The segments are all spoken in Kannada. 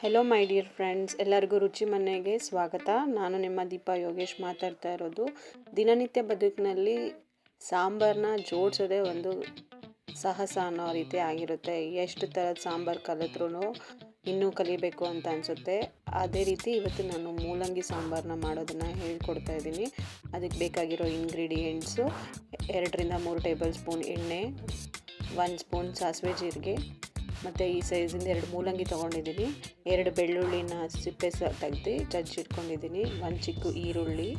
ಹೆಲೋ ಮೈ ಡಿಯರ್ ಫ್ರೆಂಡ್ಸ್, ಎಲ್ಲರಿಗೂ ರುಚಿ ಮನೆಗೆ ಸ್ವಾಗತ. ನಾನು ನಿಮ್ಮ ದೀಪಾ ಯೋಗೇಶ್ ಮಾತಾಡ್ತಾ ಇರೋದು. ದಿನನಿತ್ಯ ಬದುಕಿನಲ್ಲಿ ಸಾಂಬಾರನ್ನ ಜೋಡಿಸೋದೇ ಒಂದು ಸಾಹಸ ಅನ್ನೋ ರೀತಿ ಆಗಿರುತ್ತೆ. ಎಷ್ಟು ಥರದ ಸಾಂಬಾರು ಕಲಿತ್ರೂ ಇನ್ನೂ ಕಲಿಬೇಕು ಅಂತ ಅನಿಸುತ್ತೆ. ಅದೇ ರೀತಿ ಇವತ್ತು ನಾನು ಮೂಲಂಗಿ ಸಾಂಬಾರನ್ನ ಮಾಡೋದನ್ನು ಹೇಳ್ಕೊಡ್ತಾ ಇದ್ದೀನಿ. ಅದಕ್ಕೆ ಬೇಕಾಗಿರೋ ಇಂಗ್ರೀಡಿಯೆಂಟ್ಸು 2-3 ಟೇಬಲ್ ಸ್ಪೂನ್ ಎಣ್ಣೆ, 1 ಸ್ಪೂನ್ ಸಾಸಿವೆ ಜೀರಿಗೆ, ಮತ್ತು ಈ ಸೈಜಿಂದ 2 ಮೂಲಂಗಿ ತೊಗೊಂಡಿದ್ದೀನಿ, 2 ಬೆಳ್ಳುಳ್ಳಿನ ಸಿಪ್ಪೆ ತೆಗೆದು ಜಜ್ಜಿಟ್ಕೊಂಡಿದ್ದೀನಿ, 1 ಚಿಕ್ಕ ಈರುಳ್ಳಿ,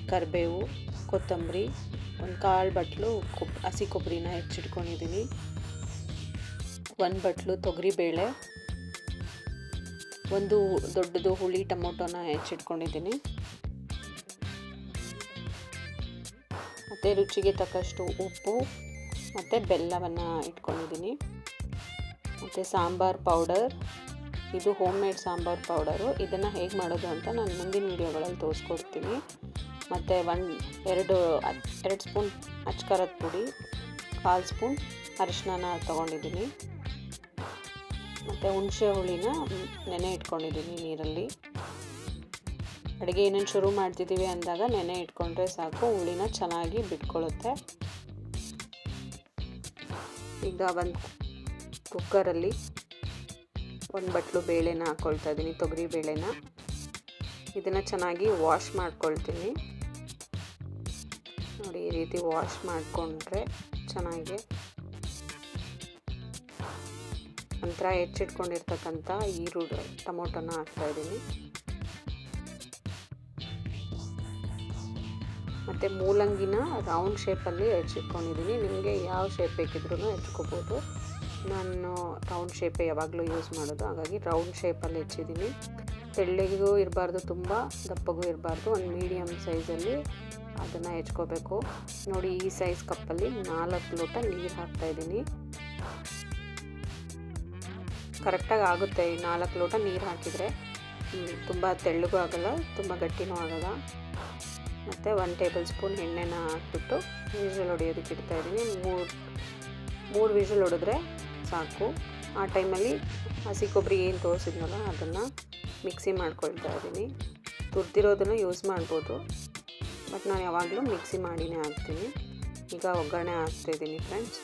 ಕರಿಬೇವು, ಕೊತ್ತಂಬರಿ, 1/4 ಬಟ್ಲು ಹಸಿ ಕೊಬ್ಬರಿನ ಹೆಚ್ಚಿಟ್ಕೊಂಡಿದ್ದೀನಿ, 1 ಬಟ್ಲು ತೊಗರಿಬೇಳೆ, 1 ದೊಡ್ಡದು ಹುಳಿ ಟೊಮೊಟೊನ ಹೆಚ್ಚಿಟ್ಕೊಂಡಿದ್ದೀನಿ, ಮತ್ತು ರುಚಿಗೆ ತಕ್ಕಷ್ಟು ಉಪ್ಪು ಮತ್ತು ಬೆಲ್ಲವನ್ನು ಇಟ್ಕೊಂಡಿದ್ದೀನಿ, ಮತ್ತು ಸಾಂಬಾರ್ ಪೌಡರ್. ಇದು ಹೋಮ್ ಮೇಡ್ ಸಾಂಬಾರ್ ಪೌಡರು. ಇದನ್ನು ಹೇಗೆ ಮಾಡೋದು ಅಂತ ನಾನು ಮುಂದಿನ ವೀಡಿಯೋಗಳಲ್ಲಿ ತೋರಿಸ್ಕೊಡ್ತೀನಿ. ಮತ್ತು 2 ಸ್ಪೂನ್ ಅಚ್ಕಾರದ ಪುಡಿ, 1/4 ಸ್ಪೂನ್ ಅರಿಶಿನ ತೊಗೊಂಡಿದ್ದೀನಿ, ಮತ್ತು ಹುಣಸೆ ಹುಳಿನ ನೆನೆ ಇಟ್ಕೊಂಡಿದ್ದೀನಿ ನೀರಲ್ಲಿ. ಅಡುಗೆ ಏನೇನು ಶುರು ಮಾಡ್ತಿದ್ದೀವಿ ಅಂದಾಗ ನೆನೆ ಇಟ್ಕೊಂಡ್ರೆ ಸಾಕು, ಹುಳಿನ ಚೆನ್ನಾಗಿ ಬಿಟ್ಕೊಳ್ಳುತ್ತೆ. ಈಗ ಒಂದು ಕುಕ್ಕರಲ್ಲಿ 1 ಬಟ್ಲು ಬೇಳೆನ ಹಾಕ್ಕೊಳ್ತಾ ಇದ್ದೀನಿ, ತೊಗರಿ ಬೇಳೆನ. ಇದನ್ನು ಚೆನ್ನಾಗಿ ವಾಶ್ ಮಾಡ್ಕೊಳ್ತೀನಿ. ನೋಡಿ, ಈ ರೀತಿ ವಾಶ್ ಮಾಡಿಕೊಂಡ್ರೆ ಚೆನ್ನಾಗಿ. ನಂತರ ಹೆಚ್ಚಿಟ್ಕೊಂಡಿರ್ತಕ್ಕಂಥ ಈರುಳ್ಳಿ ಟೊಮೊಟೊನ ಹಾಕ್ತಾಯಿದ್ದೀನಿ, ಮತ್ತು ಮೂಲಂಗಿನ ರೌಂಡ್ ಶೇಪಲ್ಲಿ ಹೆಚ್ಚಿಟ್ಕೊಂಡಿದ್ದೀನಿ. ನಿಮಗೆ ಯಾವ ಶೇಪ್ ಬೇಕಿದ್ರೂ ಹೆಚ್ಚಿಕೋಬೋದು. ನಾನು ರೌಂಡ್ ಶೇಪೇ ಯಾವಾಗಲೂ ಯೂಸ್ ಮಾಡೋದು, ಹಾಗಾಗಿ ರೌಂಡ್ ಶೇಪಲ್ಲಿ ಹೆಚ್ಚಿದ್ದೀನಿ. ತೆಳ್ಳಗೂ ಇರಬಾರ್ದು, ತುಂಬ ದಪ್ಪಗೂ ಇರಬಾರ್ದು, ಒಂದು ಮೀಡಿಯಮ್ ಸೈಜಲ್ಲಿ ಅದನ್ನು ಹೆಚ್ಕೋಬೇಕು. ನೋಡಿ, ಈ ಸೈಜ್ ಕಪ್ಪಲ್ಲಿ 4 ಲೋಟ ನೀರು ಹಾಕ್ತಾಯಿದ್ದೀನಿ. ಕರೆಕ್ಟಾಗಿ ಆಗುತ್ತೆ. ಈ 4 ಲೋಟ ನೀರು ಹಾಕಿದರೆ ತುಂಬ ತೆಳ್ಳಗೂ ಆಗೋಲ್ಲ, ತುಂಬ ಗಟ್ಟಿನೂ ಆಗೋಲ್ಲ. ಮತ್ತು 1 ಟೇಬಲ್ ಸ್ಪೂನ್ ಎಣ್ಣೆನ ಹಾಕ್ಬಿಟ್ಟು ವಿಷಲ್ ಹೊಡೆಯೋದಕ್ಕೆ ಇಡ್ತಾಯಿದ್ದೀನಿ. 3 ವಿಷಲ್ ಹೊಡೆದ್ರೆ ಸಾಕು. ಆ ಟೈಮಲ್ಲಿ ಹಸಿ ಕೊಬ್ಬರಿ ಏನು ತೋರಿಸಿದ್ನಲ್ಲ ಅದನ್ನು ಮಿಕ್ಸಿ ಮಾಡ್ಕೊಳ್ತಾ ಇದ್ದೀನಿ. ತುರಿದಿರೋದನ್ನು ಯೂಸ್ ಮಾಡ್ಬೋದು, ಬಟ್ ನಾನು ಯಾವಾಗಲೂ ಮಿಕ್ಸಿ ಮಾಡಿನೇ ಹಾಕ್ತೀನಿ. ಈಗ ಒಗ್ಗರಣೆ ಹಾಕ್ತಾಯಿದ್ದೀನಿ ಫ್ರೆಂಡ್ಸ್.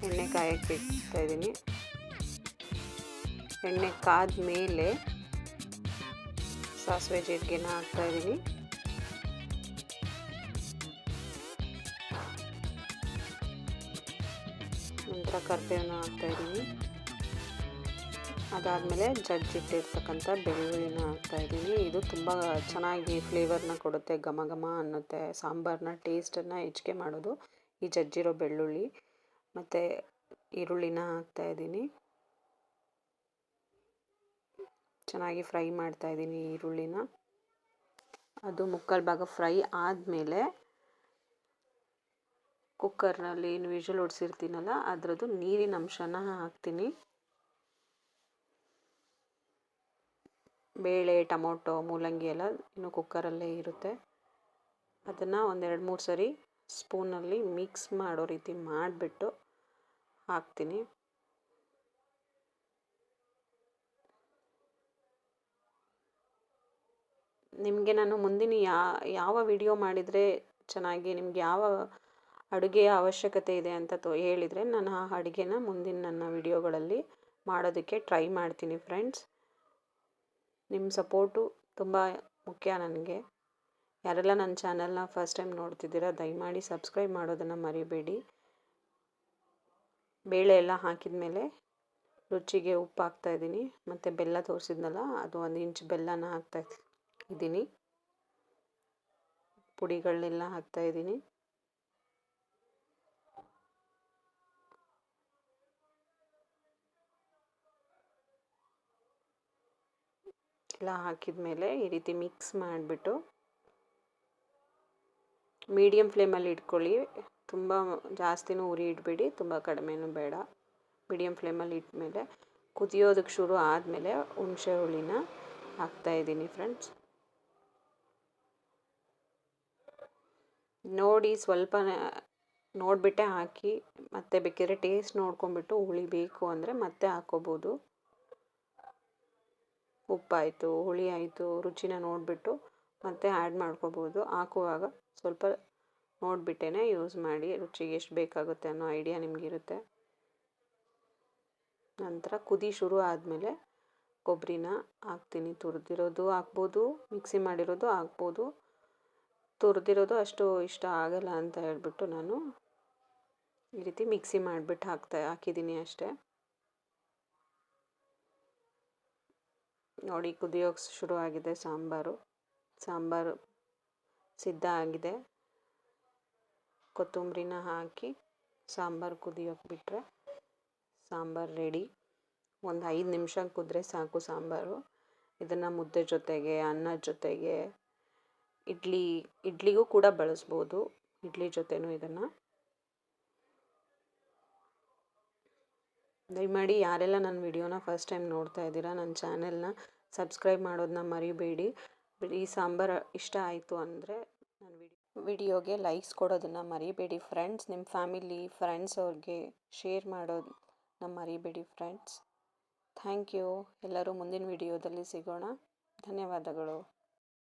ಎಣ್ಣೆ ಕಾಯಕ್ಕೆ ಇಡ್ತಾಯಿದ್ದೀನಿ. ಎಣ್ಣೆ ಕಾದ ಮೇಲೆ ಸಾಸಿವೆ ಜೀರಿಗೆನ ಹಾಕ್ತಾಯಿದ್ದೀನಿ, ನಂತರ ಕರಿಬೇವನ್ನ ಹಾಕ್ತಾಯಿದ್ದೀನಿ. ಅದಾದಮೇಲೆ ಜಜ್ಜಿಟ್ಟಿರ್ತಕ್ಕಂಥ ಬೆಳ್ಳುಳ್ಳಿನ ಹಾಕ್ತಾಯಿದ್ದೀನಿ. ಇದು ತುಂಬ ಚೆನ್ನಾಗಿ ಫ್ಲೇವರ್ನ ಕೊಡುತ್ತೆ, ಘಮ ಘಮ ಅನ್ನುತ್ತೆ. ಸಾಂಬಾರನ್ನ ಟೇಸ್ಟನ್ನು ಹೆಚ್ಚಿಗೆ ಮಾಡೋದು ಈ ಜಜ್ಜಿರೋ ಬೆಳ್ಳುಳ್ಳಿ. ಮತ್ತು ಈರುಳ್ಳಿನ ಹಾಕ್ತಾಯಿದ್ದೀನಿ, ಚೆನ್ನಾಗಿ ಫ್ರೈ ಮಾಡ್ತಾಯಿದ್ದೀನಿ ಈರುಳ್ಳಿನ. ಅದು 3/4 ಭಾಗ ಫ್ರೈ ಆದಮೇಲೆ ಕುಕ್ಕರ್ನಲ್ಲಿ ಏನು ವಿಷಲ್ ಹೊಡ್ಸಿರ್ತೀನಲ್ಲ ಅದರದ್ದು ನೀರಿನ ಅಂಶನ ಹಾಕ್ತೀನಿ. ಬೇಳೆ, ಟೊಮೊಟೊ, ಮೂಲಂಗಿ ಎಲ್ಲ ಇನ್ನು ಕುಕ್ಕರಲ್ಲೇ ಇರುತ್ತೆ. ಅದನ್ನು 1-2-3 ಸರಿ ಸ್ಪೂನಲ್ಲಿ ಮಿಕ್ಸ್ ಮಾಡೋ ರೀತಿ ಮಾಡಿಬಿಟ್ಟು ಹಾಕ್ತೀನಿ. ನಿಮಗೆ ನಾನು ಮುಂದಿನ ಯಾವ ವಿಡಿಯೋ ಮಾಡಿದರೆ ಚೆನ್ನಾಗಿ, ನಿಮ್ಗೆ ಯಾವ ಅಡುಗೆಯ ಅವಶ್ಯಕತೆ ಇದೆ ಅಂತ ಹೇಳಿದರೆ ನಾನು ಆ ಅಡುಗೆನ ಮುಂದಿನ ನನ್ನ ವಿಡಿಯೋಗಳಲ್ಲಿ ಮಾಡೋದಕ್ಕೆ ಟ್ರೈ ಮಾಡ್ತೀನಿ ಫ್ರೆಂಡ್ಸ್. ನಿಮ್ಮ ಸಪೋರ್ಟು ತುಂಬ ಮುಖ್ಯ ನನಗೆ. ಯಾರೆಲ್ಲ ನನ್ನ ಚಾನಲ್ನ ಫಸ್ಟ್ ಟೈಮ್ ನೋಡ್ತಿದ್ದೀರಾ ದಯಮಾಡಿ ಸಬ್ಸ್ಕ್ರೈಬ್ ಮಾಡೋದನ್ನು ಮರಿಬೇಡಿ. ಬೇಳೆ ಎಲ್ಲ ಹಾಕಿದ ಮೇಲೆ ರುಚಿಗೆ ಉಪ್ಪು ಹಾಕ್ತಾಯಿದ್ದೀನಿ, ಮತ್ತು ಬೆಲ್ಲ ತೋರಿಸಿದ್ನಲ್ಲ ಅದು 1 ಇಂಚ್ ಬೆಲ್ಲನ ಹಾಕ್ತಾಯಿದ್ದೀನಿ. ಪುಡಿಗಳನ್ನೆಲ್ಲ ಹಾಕ್ತಾಯಿದ್ದೀನಿ. ಎಲ್ಲ ಹಾಕಿದ ಮೇಲೆ ಈ ರೀತಿ ಮಿಕ್ಸ್ ಮಾಡಿಬಿಟ್ಟು ಮೀಡಿಯಮ್ ಫ್ಲೇಮಲ್ಲಿ ಇಟ್ಕೊಳ್ಳಿ. ತುಂಬ ಜಾಸ್ತಿನೂ ಉರಿ ಇಡಬೇಡಿ, ತುಂಬ ಕಡಿಮೆನೂ ಬೇಡ. ಮೀಡಿಯಮ್ ಫ್ಲೇಮಲ್ಲಿ ಇಟ್ಮೇಲೆ ಕುದಿಯೋದಕ್ಕೆ ಶುರು ಆದಮೇಲೆ ಹುಣಸೆ ಹುಳಿನ ಹಾಕ್ತಾಯಿದ್ದೀನಿ ಫ್ರೆಂಡ್ಸ್. ನೋಡಿ, ಸ್ವಲ್ಪ ನೋಡಿಬಿಟ್ಟೆ ಹಾಕಿ, ಮತ್ತೆ ಬೇಕಿದ್ರೆ ಟೇಸ್ಟ್ ನೋಡ್ಕೊಂಬಿಟ್ಟು ಹುಳಿ ಬೇಕು ಅಂದರೆ ಮತ್ತೆ ಹಾಕ್ಕೋಬೋದು. ಉಪ್ಪಾಯಿತು, ಹುಳಿ ಆಯಿತು, ರುಚಿನ ನೋಡಿಬಿಟ್ಟು ಮತ್ತೆ ಆ್ಯಡ್ ಮಾಡ್ಕೋಬೋದು. ಹಾಕುವಾಗ ಸ್ವಲ್ಪ ನೋಡಿಬಿಟ್ಟೇ ಯೂಸ್ ಮಾಡಿ, ರುಚಿಗೆ ಎಷ್ಟು ಬೇಕಾಗುತ್ತೆ ಅನ್ನೋ ಐಡಿಯಾ ನಿಮಗಿರುತ್ತೆ. ನಂತರ ಕುದಿ ಶುರು ಆದಮೇಲೆ ಕೊಬ್ಬರಿನ ಹಾಕ್ತೀನಿ. ತುರಿದಿರೋದು ಹಾಕ್ಬೋದು, ಮಿಕ್ಸಿ ಮಾಡಿರೋದು ಹಾಕ್ಬೋದು. ತುರಿದಿರೋದು ಅಷ್ಟು ಇಷ್ಟ ಆಗಲ್ಲ ಅಂತ ಹೇಳ್ಬಿಟ್ಟು ನಾನು ಈ ರೀತಿ ಮಿಕ್ಸಿ ಮಾಡಿಬಿಟ್ಟು ಹಾಕಿದ್ದೀನಿ ಅಷ್ಟೇ. ನೋಡಿ, ಕುದಿಯೋಕೆ ಶುರು ಆಗಿದೆ ಸಾಂಬಾರು ಸಿದ್ಧ ಆಗಿದೆ. ಕೊತ್ತಂಬರಿನ ಹಾಕಿ ಸಾಂಬಾರು ಕುದಿಯೋಕೆ ಬಿಟ್ಟರೆ ಸಾಂಬಾರು ರೆಡಿ. ಒಂದು 5 ನಿಮಿಷ ಕುದ್ರೆ ಸಾಕು ಸಾಂಬಾರು. ಇದನ್ನು ಮುದ್ದೆ ಜೊತೆಗೆ, ಅನ್ನದ ಜೊತೆಗೆ, ಇಡ್ಲಿಗೂ ಕೂಡ ಬಳಸ್ಬೋದು. ಇಡ್ಲಿ ಜೊತೆನೂ ಇದನ್ನು ದಯಮಾಡಿ ಯಾರೆಲ್ಲ ನನ್ನ ವಿಡಿಯೋನ ಫಸ್ಟ್ ಟೈಮ್ ನೋಡ್ತಾ ಇದ್ದೀರಾ, ನನ್ನ ಚಾನೆಲ್ನ ಸಬ್ಸ್ಕ್ರೈಬ್ ಮಾಡೋದನ್ನ ಮರಿಬೇಡಿ. ಈ ಸಾಂಬಾರು ಇಷ್ಟ ಆಯಿತು ಅಂದರೆ ನನ್ನ ವಿಡಿಯೋಗೆ ಲೈಕ್ಸ್ ಕೊಡೋದನ್ನು ಮರಿಬೇಡಿ ಫ್ರೆಂಡ್ಸ್. ನಿಮ್ಮ ಫ್ಯಾಮಿಲಿ ಫ್ರೆಂಡ್ಸ್ ಅವ್ರಿಗೆ ಶೇರ್ ಮಾಡೋದನ್ನ ಮರಿಬೇಡಿ ಫ್ರೆಂಡ್ಸ್. Thank you. ಎಲ್ಲರೂ ಮುಂದಿನ ವಿಡಿಯೋದಲ್ಲಿ ಸಿಗೋಣ. ಧನ್ಯವಾದಗಳು.